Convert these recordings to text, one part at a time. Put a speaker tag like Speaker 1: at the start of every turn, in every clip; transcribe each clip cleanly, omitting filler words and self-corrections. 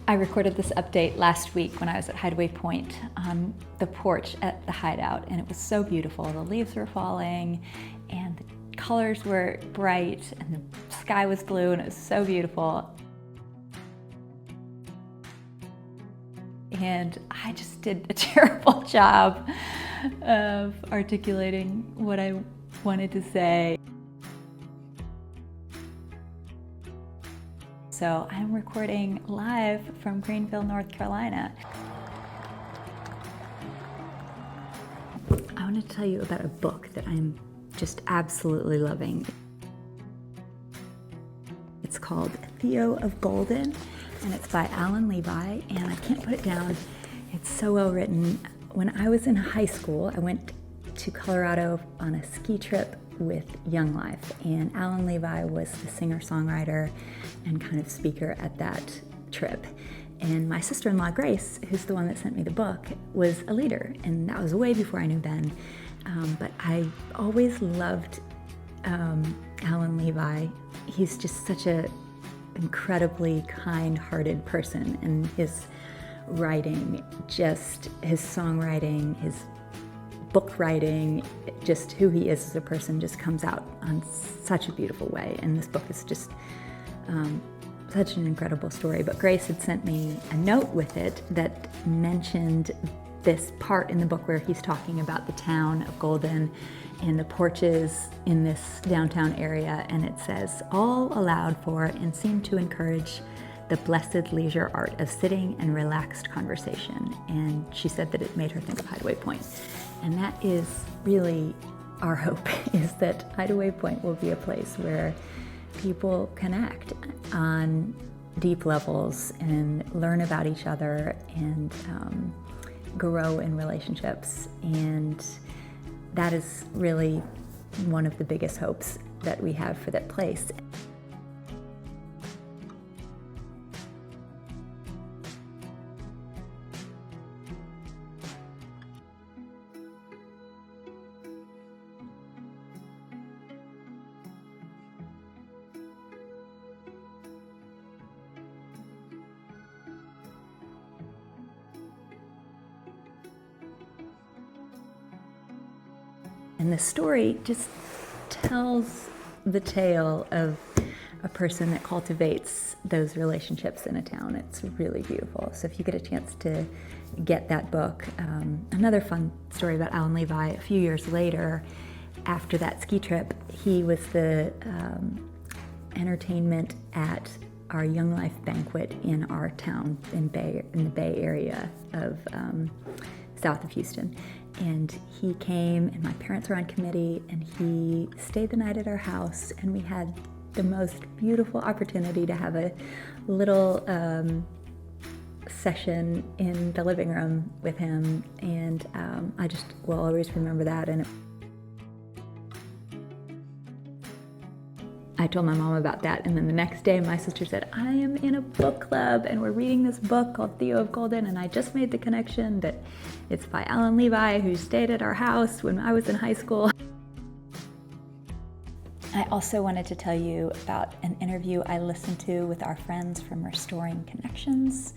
Speaker 1: I recorded this update last week when I was at Hideaway Point on the porch at the hideout, and it was so beautiful. The leaves were falling and the colors were bright and the sky was blue, and it was so beautiful. And I just did a terrible job of articulating what I wanted to say. So I'm recording live from Greenville, North Carolina. I want to tell you about a book that I'm just absolutely loving. It's called Theo of Golden, and it's by Allen Levi, and I can't put it down. It's so well written. When I was in high school, I went to Colorado on a ski trip with Young Life, and Allen Levi was the singer-songwriter and kind of speaker at that trip. And my sister-in-law, Grace, who's the one that sent me the book, was a leader, and that was way before I knew Ben. But I always loved Allen Levi. He's just such an incredibly kind-hearted person, and his writing, just his songwriting, his book writing, just who he is as a person just comes out on such a beautiful way. And this book is just such an incredible story. But Grace had sent me a note with it that mentioned this part in the book where he's talking about the town of Golden and the porches in this downtown area. And it says, all allowed for and seem to encourage the blessed leisure art of sitting and relaxed conversation. And she said that it made her think of Hideaway Point. And that is really our hope, is that Hideaway Point will be a place where people connect on deep levels and learn about each other and grow in relationships. And that is really one of the biggest hopes that we have for that place. And the story just tells the tale of a person that cultivates those relationships in a town. It's really beautiful. So if you get a chance to get that book. Another fun story about Allen Levi, a few years later, after that ski trip, he was the entertainment at our Young Life banquet in our town in the Bay Area of south of Houston. And he came, and my parents were on committee, and he stayed the night at our house, and we had the most beautiful opportunity to have a little session in the living room with him, and I just will always remember that. And I told my mom about that, and then the next day my sister said, I am in a book club and we're reading this book called Theo of Golden, and I just made the connection that it's by Allen Levi, who stayed at our house when I was in high school. I also wanted to tell you about an interview I listened to with our friends from Restoring Connections.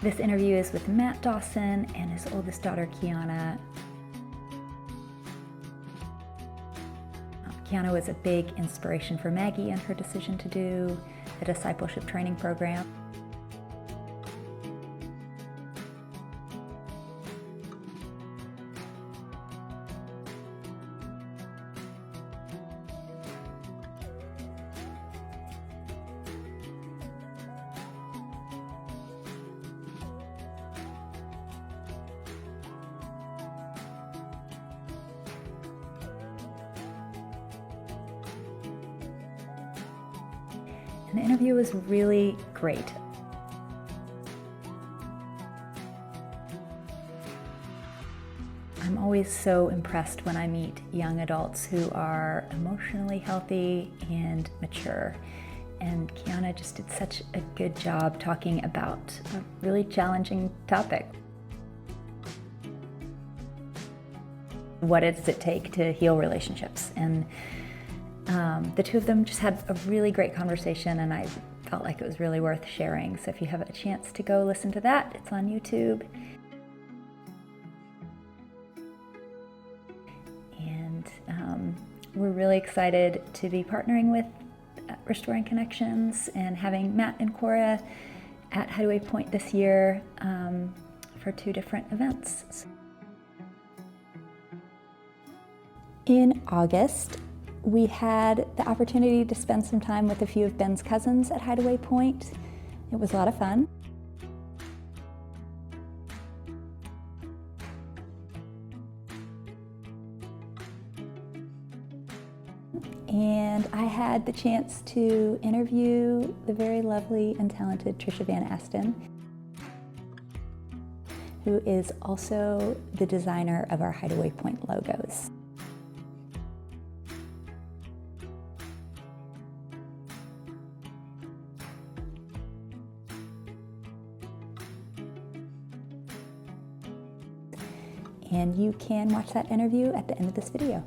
Speaker 1: This interview is with Matt Dawson and his oldest daughter, Kiana. Kiana was a big inspiration for Maggie and her decision to do the discipleship training program. And the interview was really great. I'm always so impressed when I meet young adults who are emotionally healthy and mature. And Kiana just did such a good job talking about a really challenging topic. what does it take to heal relationships. And the two of them just had a really great conversation, and I felt like it was really worth sharing. So if you have a chance to go listen to that, it's on YouTube. And we're really excited to be partnering with Restoring Connections and having Matt and Cora at Hideaway Point this year for 2 different events. In August, we had the opportunity to spend some time with a few of Ben's cousins at Hideaway Point. It was a lot of fun. And I had the chance to interview the very lovely and talented Tricia Van Asten, who is also the designer of our Hideaway Point logos. And you can watch that interview at the end of this video.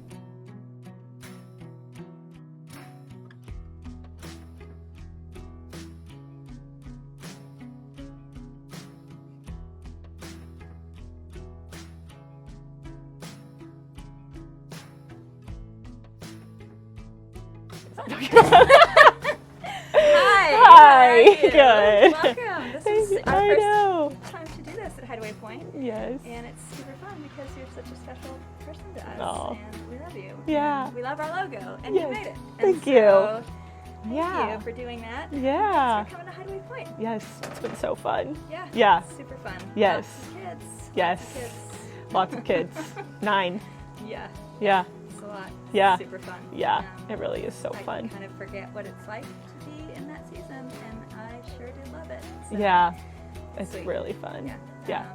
Speaker 2: Hi. Good.
Speaker 1: Welcome. This is our first time to do this at Hideaway Point.
Speaker 2: Yes.
Speaker 1: And it's super fun because you're such a special person to us.
Speaker 2: Aw.
Speaker 1: And we love you.
Speaker 2: Yeah.
Speaker 1: And we love our logo. And
Speaker 2: Yes.
Speaker 1: you made it.
Speaker 2: Thank you.
Speaker 1: Thank you for doing that.
Speaker 2: Yeah.
Speaker 1: Thanks for coming to Hideaway Point.
Speaker 2: Yes. It's been so fun.
Speaker 1: Yeah.
Speaker 2: Yeah.
Speaker 1: Super fun.
Speaker 2: Yes.
Speaker 1: Lots of kids.
Speaker 2: Yes. Lots of kids. 9.
Speaker 1: Yeah.
Speaker 2: Yeah.
Speaker 1: It's a lot.
Speaker 2: Yeah.
Speaker 1: Super fun.
Speaker 2: Yeah. It really is so
Speaker 1: I
Speaker 2: fun.
Speaker 1: kind of forget what it's like to be in that season, and I sure did love it. So,
Speaker 2: Yeah. It's
Speaker 1: sweet.
Speaker 2: really fun.
Speaker 1: Yeah.
Speaker 2: Yeah.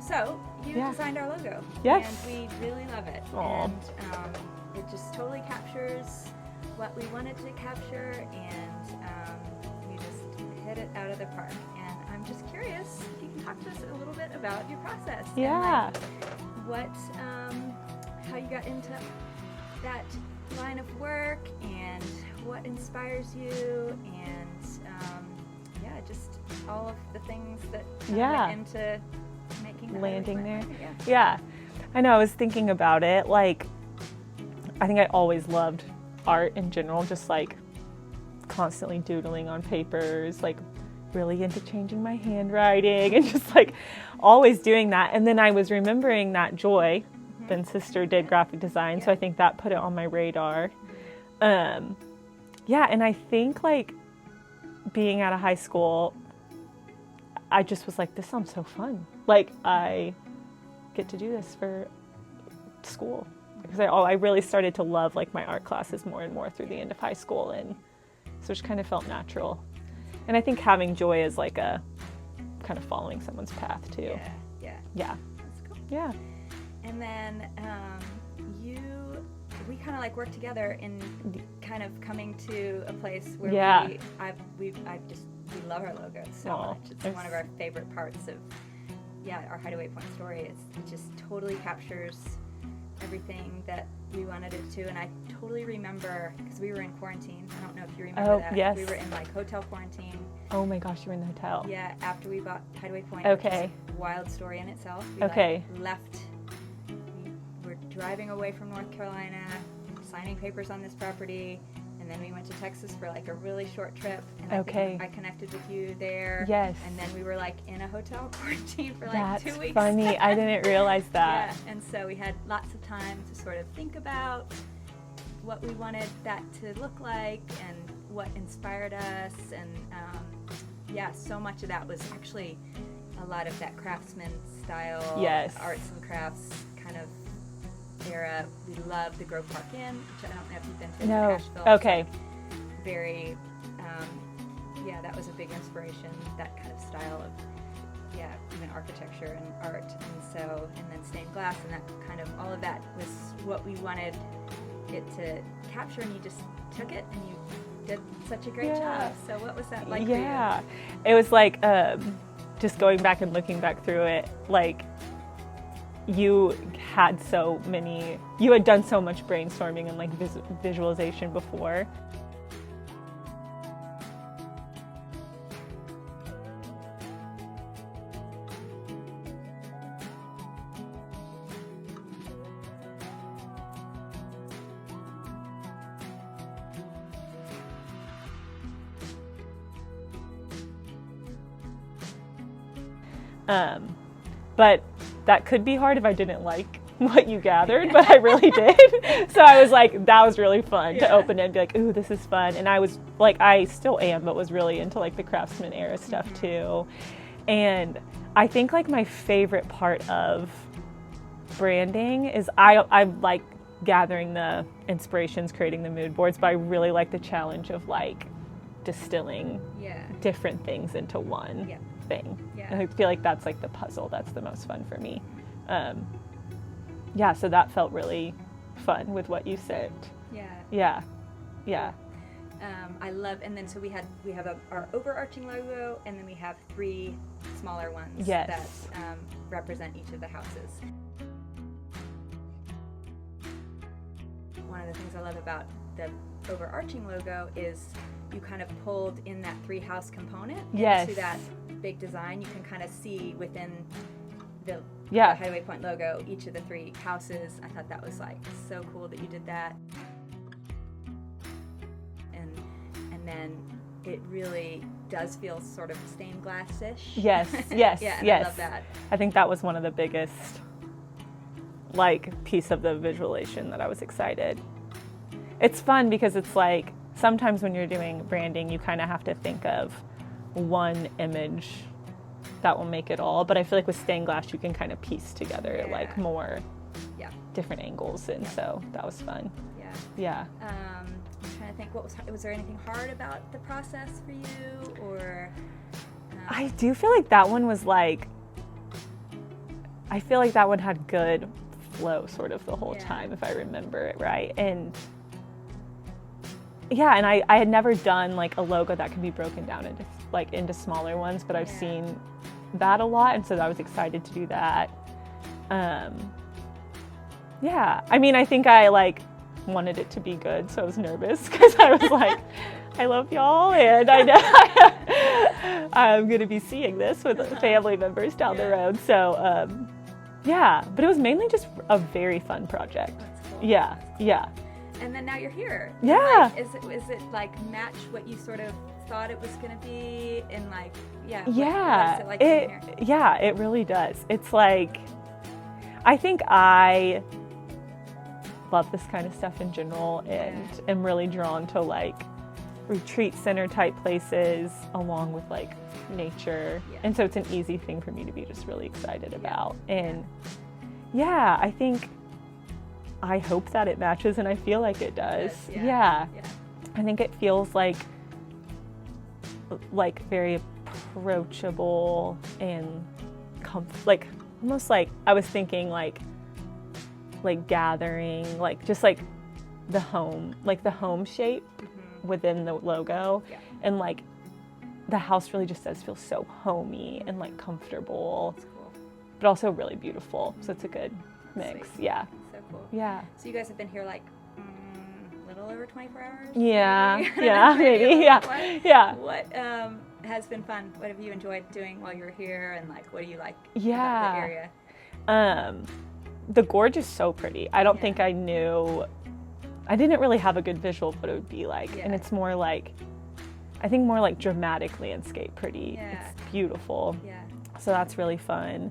Speaker 1: So you
Speaker 2: Yeah.
Speaker 1: designed our logo.
Speaker 2: Yes.
Speaker 1: And we really love it.
Speaker 2: Aw.
Speaker 1: And it just totally captures what we wanted to capture, and we just hit it out of the park. And I'm just curious if you can talk to us a little bit about your process.
Speaker 2: Yeah.
Speaker 1: And, what, how you got into that line of work, and what inspires you, and yeah, just all of the things that went into making the
Speaker 2: Landing
Speaker 1: Hideaway
Speaker 2: there.
Speaker 1: Point.
Speaker 2: Yeah. I know. I was thinking about it. Like, I think I always loved art in general, just like constantly doodling on papers, like really into changing my handwriting and just like always doing that. And then I was remembering that Joy, Ben's sister, did graphic design, so I think that put it on my radar. Yeah, and I think like being at a high school, I just was like, this sounds so fun. Like, I get to do this for school. Because I really started to love like my art classes more and more through the end of high school, and so it just kind of felt natural. And I think having Joy is like a kind of following someone's path too. Yeah.
Speaker 1: That's cool.
Speaker 2: Yeah.
Speaker 1: And then we kind of like work together in kind of coming to a place where we love our logo so much. It's one of our favorite parts of our Hideaway Point story. It just totally captures everything that we wanted it to. And I totally remember, because we were in quarantine. I don't know if you remember that.
Speaker 2: Yes.
Speaker 1: We were in like hotel quarantine.
Speaker 2: Oh my gosh, you were in the hotel.
Speaker 1: Yeah, after we bought Hideaway Point.
Speaker 2: Okay.
Speaker 1: Which is a wild story in itself. We left. We were driving away from North Carolina, signing papers on this property, and then we went to Texas for like a really short trip. And I think I connected with you there.
Speaker 2: Yes.
Speaker 1: And then we were like in a hotel quarantine for like 2 weeks.
Speaker 2: That's funny. I didn't realize that.
Speaker 1: Yeah, and so we had lots of time to sort of think about what we wanted that to look like and what inspired us. And so much of that was actually a lot of that craftsman style, arts and crafts kind of era. We love the Grove Park Inn, which I don't know if you've been to in Nashville.
Speaker 2: Okay.
Speaker 1: Very, that was a big inspiration, that kind of style of, even architecture and art. And then stained glass, and that kind of, all of that was what we wanted it to capture, and you just took it and you did such a great job. So what was that like for you?
Speaker 2: It was like, just going back and looking back through it, like, you had you had done so much brainstorming and like visualization before. But that could be hard if I didn't like what you gathered, but I really did. So I was like, that was really fun to open it and be like, ooh, this is fun. And I was like, I still am, but was really into like the Craftsman era stuff too. And I think like my favorite part of branding is I like gathering the inspirations, creating the mood boards, but I really like the challenge of like distilling different things into one thing. And I feel like that's like the puzzle that's the most fun for me. So that felt really fun with what you said. Yeah.
Speaker 1: I love, and then so we have our overarching logo, and then we have 3 smaller ones that represent each of the houses. One of the things I love about the overarching logo is you kind of pulled in that 3-house component into that big design. You can kind of see within the Hideaway Point logo each of the 3 houses. I thought that was like so cool that you did that. And then it really does feel sort of stained glass-ish.
Speaker 2: Yes.
Speaker 1: I love that.
Speaker 2: I think that was one of the biggest like piece of the visualization that I was excited. It's fun because it's like sometimes when you're doing branding, you kind of have to think of one image that will make it all. But I feel like with stained glass, you can kind of piece together like more different angles. And so that was fun. Yeah.
Speaker 1: I'm trying to think, was there anything hard about the process for you, or?
Speaker 2: I do feel like that one was like, I feel like that one had good flow sort of the whole time, if I remember it right. And and I had never done like a logo that can be broken down into smaller ones, but I've seen that a lot, and so I was excited to do that. I mean, I think I like wanted it to be good, so I was nervous because I was like, I love y'all, and I know I'm gonna be seeing this with family members down the road. So but it was mainly just a very fun project.
Speaker 1: That's cool.
Speaker 2: Yeah.
Speaker 1: And then now you're here.
Speaker 2: Yeah.
Speaker 1: Like, is it like match what you sort of thought it was going to be, and like what is it like here?
Speaker 2: Yeah, it really does. It's like, I think I love this kind of stuff in general, and am really drawn to like retreat center type places along with like nature. And so it's an easy thing for me to be just really excited about. And I hope that it matches, and I feel like it does. I think it feels like very approachable and like almost like I was thinking like gathering, like just like the home shape within the logo, and like the house really just does feel so homey and like comfortable, but also really beautiful. So it's a good mix.
Speaker 1: Sweet.
Speaker 2: Yeah.
Speaker 1: So cool.
Speaker 2: Yeah.
Speaker 1: So you guys have been here like a little over 24 hours?
Speaker 2: Yeah.
Speaker 1: Maybe?
Speaker 2: Yeah. Maybe. Yeah.
Speaker 1: What has been fun? What have you enjoyed doing while you were here, and like what do you like about the area?
Speaker 2: The gorge is so pretty. I don't think I didn't really have a good visual of what it would be like. And it's more like, I think more like dramatic landscape pretty. It's beautiful.
Speaker 1: Yeah.
Speaker 2: So that's really fun.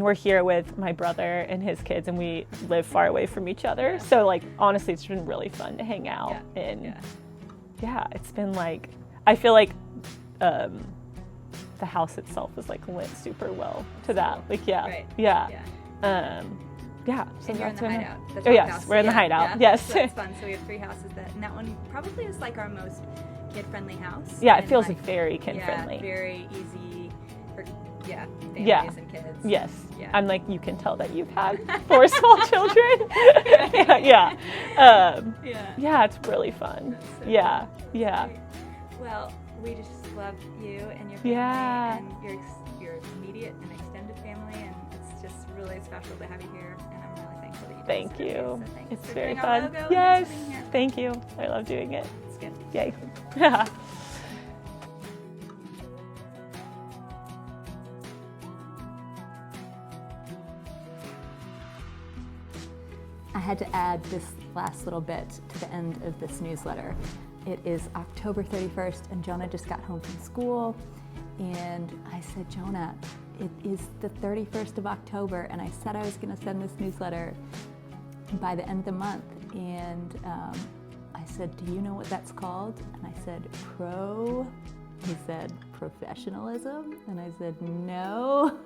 Speaker 2: We're here with my brother and his kids, and we live far away from each other. So like, honestly, it's been really fun to hang out. And yeah, it's been like, I feel like the house itself is like lit super well to that. Like, yeah. So
Speaker 1: and you're in the hideout.
Speaker 2: Oh yes, we're in the hideout. Yes.
Speaker 1: So that's fun. So we have 3 houses and that one probably is like our most kid-friendly house.
Speaker 2: Yeah, it feels
Speaker 1: like,
Speaker 2: very kid-friendly.
Speaker 1: Very easy for families and kids.
Speaker 2: Yes.
Speaker 1: Yeah.
Speaker 2: I'm like, you can tell that you've had 4 small children. Yeah, it's really fun.
Speaker 1: So
Speaker 2: yeah.
Speaker 1: Great. Well, we just love you and your family and your immediate and extended family, and it's just really special to have you here, and I'm really thankful that you did.
Speaker 2: Thank you.
Speaker 1: So thanks
Speaker 2: It's
Speaker 1: for
Speaker 2: very
Speaker 1: doing our
Speaker 2: fun.
Speaker 1: logo.
Speaker 2: Yes.
Speaker 1: Thanks for being here.
Speaker 2: Thank you. I love doing it.
Speaker 1: It's good.
Speaker 2: Yay.
Speaker 1: I had to add this last little bit to the end of this newsletter. It is October 31st, and Jonah just got home from school, and I said, Jonah, it is the 31st of October, and I said I was going to send this newsletter by the end of the month, and I said, do you know what that's called? And I said, he said, Pro-fessionalism, and I said, no,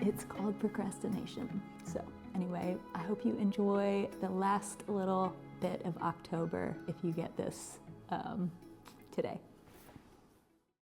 Speaker 1: it's called procrastination. So anyway, I hope you enjoy the last little bit of October if you get this today.